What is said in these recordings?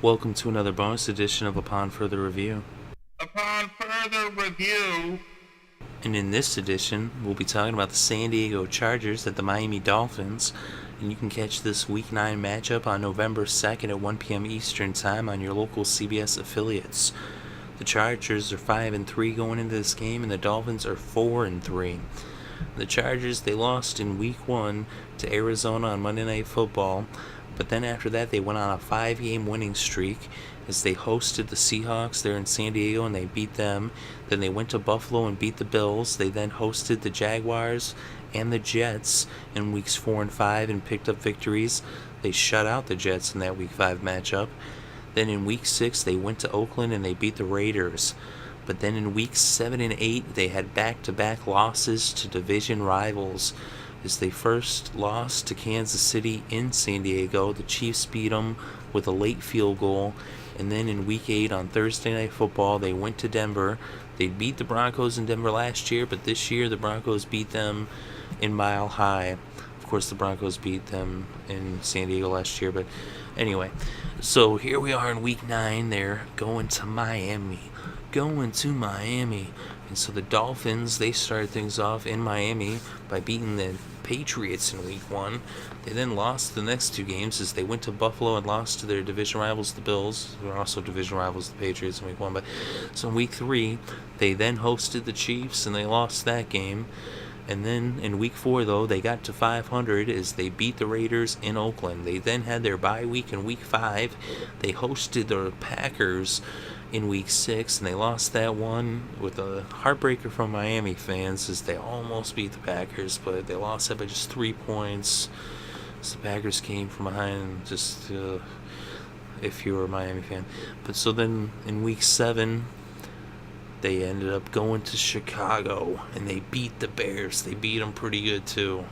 Welcome to another bonus edition of Upon Further Review. Upon further review, And in this edition, we'll be talking about the San Diego Chargers at the Miami Dolphins. And you can catch this Week 9 matchup on November 2nd at 1 p.m. Eastern Time on your local CBS affiliates. The Chargers are 5-3 going into this game, and the Dolphins are 4-3. The Chargers, they lost in Week 1 to Arizona on Monday Night Football, but then after that they went on a 5-game winning streak as they hosted the Seahawks there in San Diego and they beat them. Then they went to Buffalo and beat the Bills. They then hosted the Jaguars and the Jets in Weeks 4 and 5 and picked up victories. They shut out the Jets in that Week 5 matchup. Then in Week 6 they went to Oakland and they beat the Raiders. But then in Weeks 7 and 8 they had back-to-back losses to division rivals. As they first lost to Kansas City in San Diego, the Chiefs beat them with a late field goal. And then in Week 8 on Thursday Night Football, they went to Denver. They beat the Broncos in Denver last year, but this year the Broncos beat them in Mile High. Of course, the Broncos beat them in San Diego last year, but anyway. So here we are in Week 9. They're going to Miami. And so the Dolphins, they started things off in Miami by beating the Patriots in Week 1. They then lost the next two games as they went to Buffalo and lost to their division rivals, the Bills, who are also division rivals, the Patriots, in Week 1. But so in Week 3, they then hosted the Chiefs and they lost that game. And then in Week 4, though, they got to 500 as they beat the Raiders in Oakland. They then had their bye week in Week 5. They hosted the Packers in Week 6, and they lost that one with a heartbreaker from Miami fans as they almost beat the Packers, but they lost that by just 3 points. So the Packers came from behind, just if you were a Miami fan. But so then in Week 7, they ended up going to Chicago, and they beat the Bears. They beat them pretty good, too.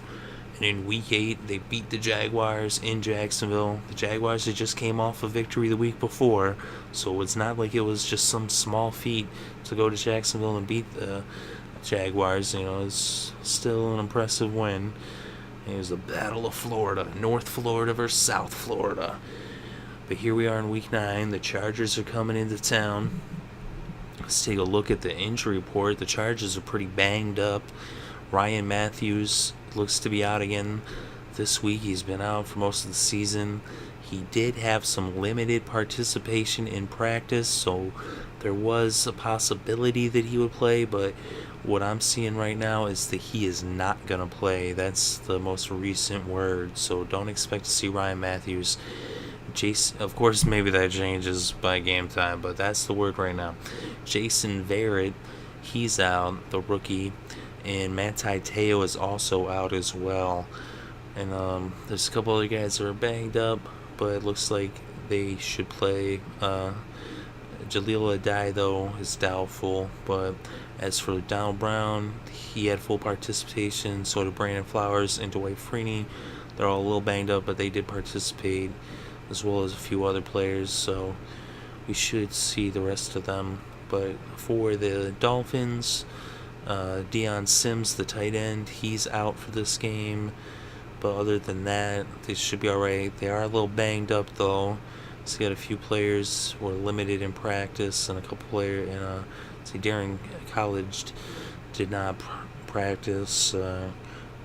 And in Week 8, they beat the Jaguars in Jacksonville. The Jaguars had just came off a victory the week before, so it's not like it was just some small feat to go to Jacksonville and beat the Jaguars. You know, it's still an impressive win. And it was the Battle of Florida, North Florida versus South Florida. But here we are in Week 9. The Chargers are coming into town. Let's take a look at the injury report. The Chargers are pretty banged up. Ryan Matthews looks to be out again this week. He's been out for most of the season. He did have some limited participation in practice, so there was a possibility that he would play, but what I'm seeing right now is that he is not going to play. That's the most recent word, so don't expect to see Ryan Matthews. Jason, of course, maybe that changes by game time, but that's the word right now. Jason Verrett, he's out, the rookie. And Manti Te'o is also out as well. And there's a couple other guys that are banged up, but it looks like they should play. Jaleel Adai, though, is doubtful. But as for Donald Brown, he had full participation. So did Brandon Flowers and Dwight Freeney. They're all a little banged up, but they did participate, as well as a few other players. So we should see the rest of them. But for the Dolphins, Deion Sims, the tight end, he's out for this game. But other than that, they should be alright. They are a little banged up, though. So you got a few players who were limited in practice, and a couple players, during college did not practice.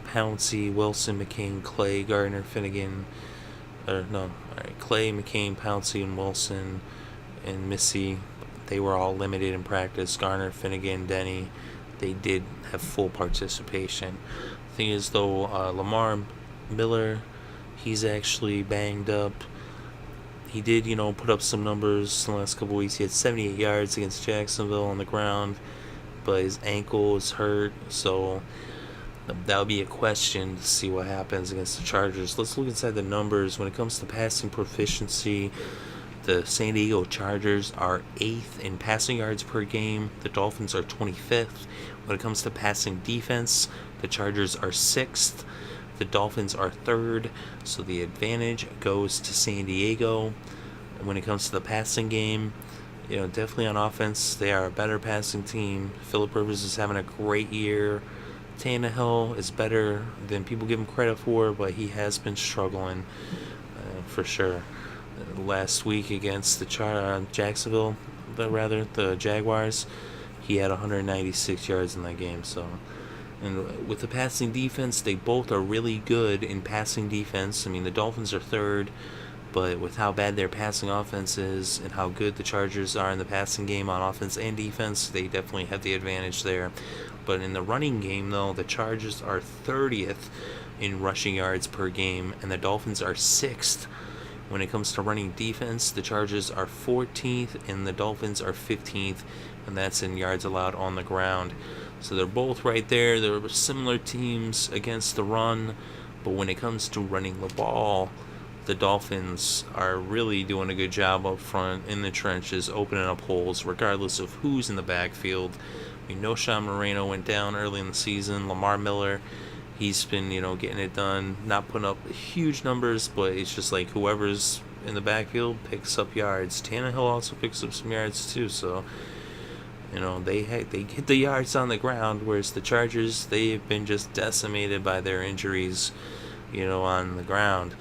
Pouncey, Wilson, McCain, Clay, Gardner, Finnegan. Clay, McCain, Pouncey, and Wilson, and Missy. They were all limited in practice. Garner, Finnegan, Denny. They did have full participation. The thing is, though, Lamar Miller, he's actually banged up. He did, put up some numbers in the last couple weeks. He had 78 yards against Jacksonville on the ground, but his ankle is hurt, so that'll be a question to see what happens against the Chargers. Let's look inside the numbers. When it comes to passing proficiency, the San Diego Chargers are 8th in passing yards per game. The Dolphins are 25th. When it comes to passing defense, the Chargers are 6th. The Dolphins are 3rd. So the advantage goes to San Diego. And when it comes to the passing game, definitely on offense, they are a better passing team. Phillip Rivers is having a great year. Tannehill is better than people give him credit for, but he has been struggling for sure. last week against the Jacksonville, the Jaguars. He had 196 yards in that game. So, and with the passing defense, they both are really good in passing defense. I mean, the Dolphins are third, but with how bad their passing offense is and how good the Chargers are in the passing game on offense and defense, they definitely have the advantage there. But in the running game, though, the Chargers are 30th in rushing yards per game, and the Dolphins are 6th. When it comes to running defense, the Chargers are 14th, and the Dolphins are 15th, and that's in yards allowed on the ground. So they're both right there. They're similar teams against the run, but when it comes to running the ball, the Dolphins are really doing a good job up front in the trenches, opening up holes regardless of who's in the backfield. I mean, Sean Moreno went down early in the season. Lamar Miller, he's been, getting it done, not putting up huge numbers, but it's just like whoever's in the backfield picks up yards. Tannehill also picks up some yards too, so they get the yards on the ground, whereas the Chargers, they've been just decimated by their injuries, on the ground.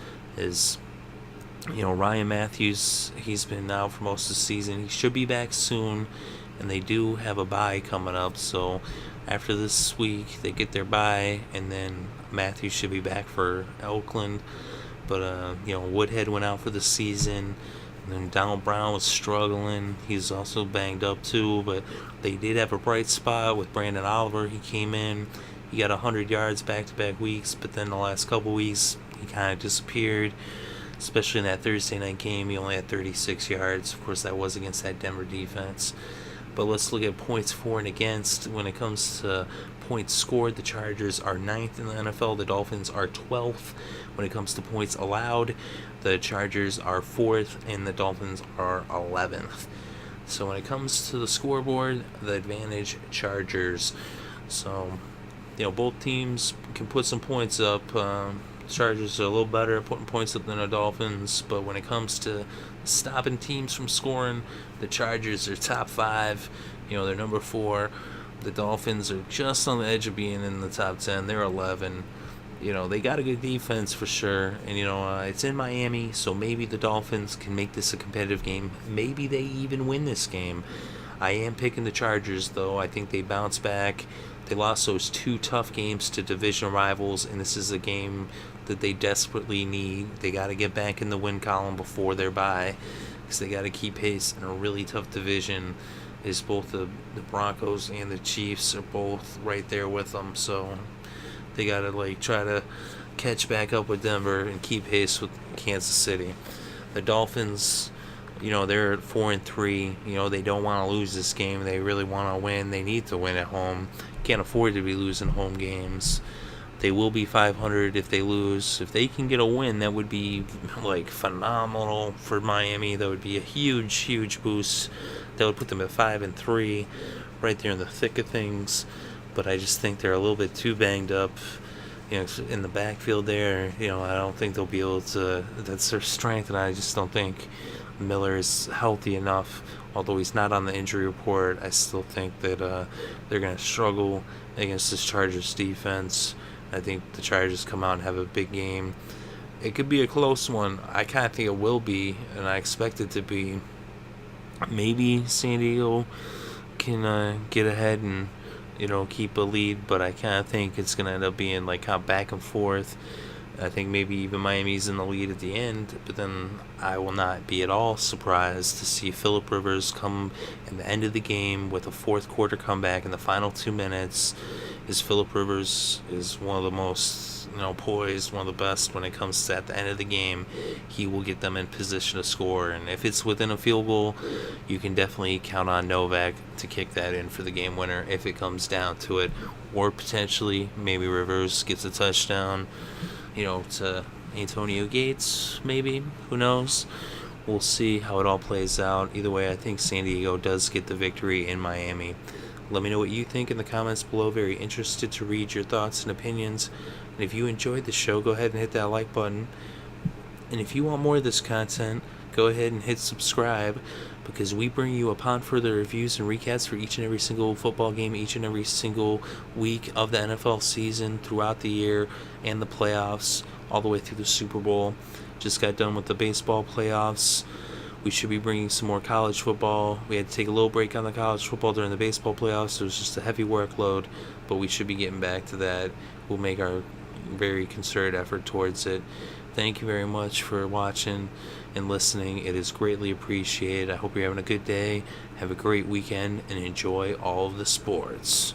Ryan Matthews, he's been out for most of the season. He should be back soon, and they do have a bye coming up, so after this week they get their bye, and then Matthews should be back for Oakland. But Woodhead went out for the season, and then Donald Brown was struggling. He's also banged up too, but they did have a bright spot with Brandon Oliver. He came in, he got 100 yards back-to-back weeks, but then the last couple weeks he kind of disappeared, especially in that Thursday night game. He only had 36 yards. Of course, that was against that Denver defense. But let's look at points for and against. When it comes to points scored, the Chargers are 9th in the NFL. The Dolphins are 12th. When it comes to points allowed, the Chargers are 4th, and the Dolphins are 11th. So when it comes to the scoreboard, the advantage Chargers. So, both teams can put some points up. Chargers are a little better at putting points up than the Dolphins, but when it comes to stopping teams from scoring, the Chargers are top 5. They're number 4. The Dolphins are just on the edge of being in the top 10. They're 11. They got a good defense for sure, and it's in Miami, so maybe the Dolphins can make this a competitive game. Maybe they even win this game. I am picking the Chargers, though. I think they bounce back. They lost those 2 tough games to division rivals, and this is a game that they desperately need. They got to get back in the win column before their bye, because they got to keep pace in a really tough division. Is both the Broncos and the Chiefs are both right there with them, so they got to try to catch back up with Denver and keep pace with Kansas City. The Dolphins, they're at 4-3. They don't want to lose this game. They really want to win. They need to win at home. Can't afford to be losing home games. They will be 500 if they lose. If they can get a win, that would be phenomenal for Miami. That would be a huge, huge boost. That would put them at 5-3, right there in the thick of things. But I just think they're a little bit too banged up, in the backfield there. I don't think they'll be able to. That's their strength, and I just don't think Miller is healthy enough. Although he's not on the injury report, I still think that they're going to struggle against this Chargers defense. I think the Chargers come out and have a big game. It could be a close one. I kind of think it will be, and I expect it to be. Maybe San Diego can get ahead and keep a lead, but I kind of think it's going to end up being kind of back and forth. I think maybe even Miami's in the lead at the end, but then I will not be at all surprised to see Phillip Rivers come in the end of the game with a fourth quarter comeback in the final 2 minutes. Phillip Rivers is one of the most poised, one of the best when it comes to at the end of the game. He will get them in position to score, and if it's within a field goal, you can definitely count on Novak to kick that in for the game winner if it comes down to it, or potentially maybe Rivers gets a touchdown, to Antonio Gates, maybe, who knows. We'll see how it all plays out. Either way, I think San Diego does get the victory in Miami. Let me know what you think in the comments below. Very interested to read your thoughts and opinions. And if you enjoyed the show, go ahead and hit that like button. And if you want more of this content, go ahead and hit subscribe, because we bring you upon further reviews and recaps for each and every single football game, each and every single week of the NFL season, throughout the year and the playoffs, all the way through the Super Bowl. just got done with the baseball playoffs. We should be bringing some more college football. We had to take a little break on the college football during the baseball playoffs. It was just a heavy workload, but we should be getting back to that. We'll make our very concerted effort towards it. Thank you very much for watching and listening. It is greatly appreciated. I hope you're having a good day. Have a great weekend and enjoy all of the sports.